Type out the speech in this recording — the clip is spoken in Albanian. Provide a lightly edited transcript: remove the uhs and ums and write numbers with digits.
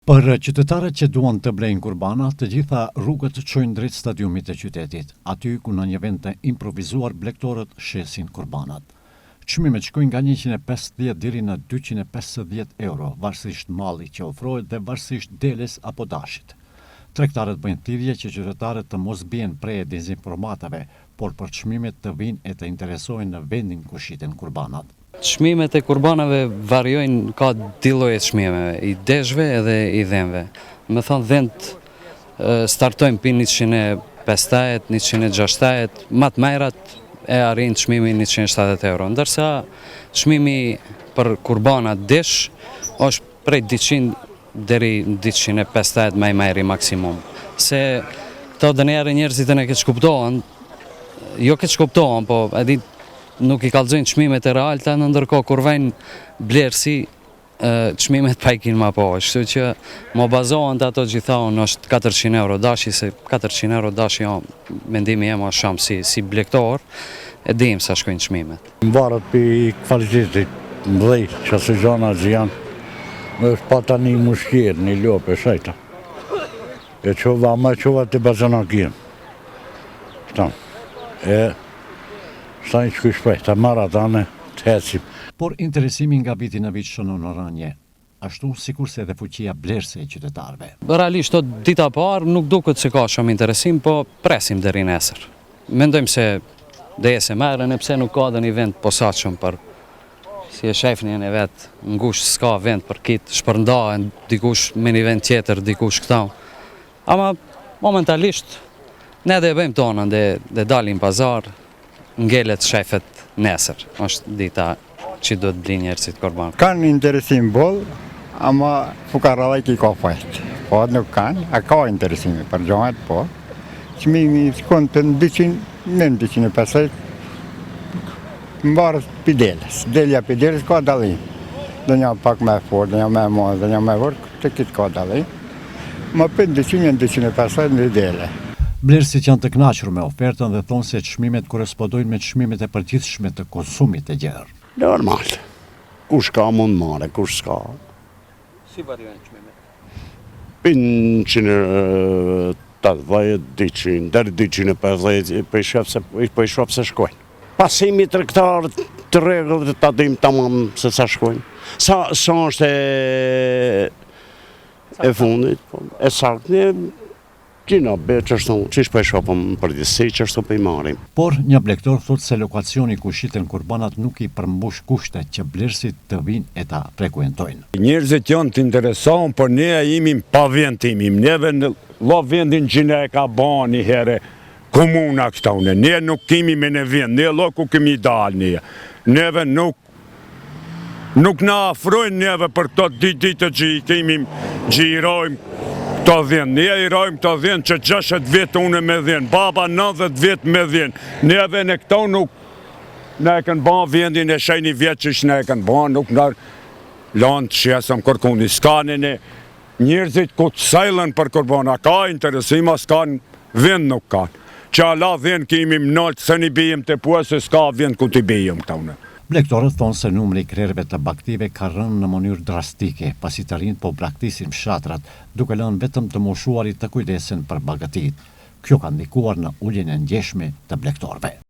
Për qytetarët që duan të blejnë kurbana, të gjitha rrugët çojnë drejt stadiumit të qytetit, aty ku në një vend të improvisuar blegtorët shesin kurbanat. Çmimet shkojnë nga 150 deri në 250 euro, varësisht malli që ofrohet dhe varësisht deles apo dashit. Tregtarët bëjnë thirrje që qytetarët të mos bien prej dezinformatave, por për çmimet të vinë e të interesojnë në vendin ku shiten kurbanat. Çmimet e kurbanave variojnë, ka dy lloje çmimeve, i deshve edhe i dhënve. Me thonë dhënt startojnë për 150, 160, më të mërat e arrin çmimin 170 euro, ndërsa çmimi për kurbana desh është prej 200 deri 250 më i mëri maksimum. Se këto dënjerë njerëzit e ne këtë shkuptohen, jo këtë shkuptohen, po edhe nuk i kallëzojnë çmimet e realta, në ndërkohë kur vajnë blerësi, çmimet pa i kinë ma po. Kështu që më bazohen të ato gjithaun është 400 euro dashi, se 400 euro dashi, mendimi jem është shumë si blektor, e dim sa shkojnë çmimet. Mbarët për kvalitetit, mdhej, që se gjana që janë, është pata një mushkjerë, një lopë, e shajta. E qova, ma qova të bazonakien. Sa një që shprej, të marra tane, të hecim. Por interesimi nga viti në vit shënon në rënje, ashtu sikurse edhe fuqia blerëse e qytetarëve. Realisht, dita parë nuk duket se ka shumë interesim, po presim deri nesër. Mendojmë se dhe se merren, e pse nuk ka dhe një vend posaçëm për, si e shefni e vetë, ngush s'ka vend për kitë, shpërndahen, dikush me një vend tjetër, dikush këta. Ama momentalisht, ne dhe e bëjmë tonën dhe dalim pazar, ngelet shefet nesër, është dita që do të blin njerëzit kurban. Kanë interesim boll, ama fukaralla ki ka fajt. Po nuk kanë, a ka interesimi për gjohet, po. Çmimi shkon të 250, mbarës për deles. Delja për deles ka dalim. Dhe një pak me fort, dhe një me mos, dhe një me vërk, të kitë ka dalim. Ma për 250 në dele. Blerësit janë të kënaqur me ofertën dhe thonë se çmimet korrespondojnë me çmimet e përgjithshme të konsumit të gjerë. Normal. Kush ka mund marrë, kush s'ka. Si variojnë çmimet? Për 180, 200, deri 250, për i shop se shkojnë. Pasimi tregtar të rregullt ta dim tamam se sa shkojnë. Sa është e fundit, e saktë. Kina be qështu, qish për e shopëm për disi, qështu për i marim. Por një blegtor thot se lokacioni ku shiten kurbanat nuk i përmbush kushtet që blerësit të vinë e ta frekuentojnë. Njerëzit janë të intereson, por ne imim pa vend timim. Neve në lo vendin që ne e ka ba një here komuna këta une. Ne nuk kemi me në vend, ne lo ku kemi dalë një. Neve nuk na afrojnë neve për këto ditë që i kemi gjirojmë të dhjenë, ne i rojmë të dhjenë që 60 vjetë une me dhjenë, baba 90 vjetë me dhjenë, neve në këto nuk ne e kënë ban vendin e shajni vjetë që ishë ne e kënë ban, nuk në lanë të shesëm kërkuni, s'ka në njerëzit ku të sajlën për kurbana, ka interesima, s'ka në vend nuk ka, që ala dhjenë kemi mënalt, se një bijim të puese, s'ka vend ku të bijim këta une. Blegtorët thonë se numri i krerëve të baktive ka rënë në mënyrë drastike, pasi të rinjt po braktisin fshatrat, duke lënë vetëm të moshuarit të kujdesen për bagatit. Kjo ka ndikuar në uljen e ndjeshme të blegtorëve.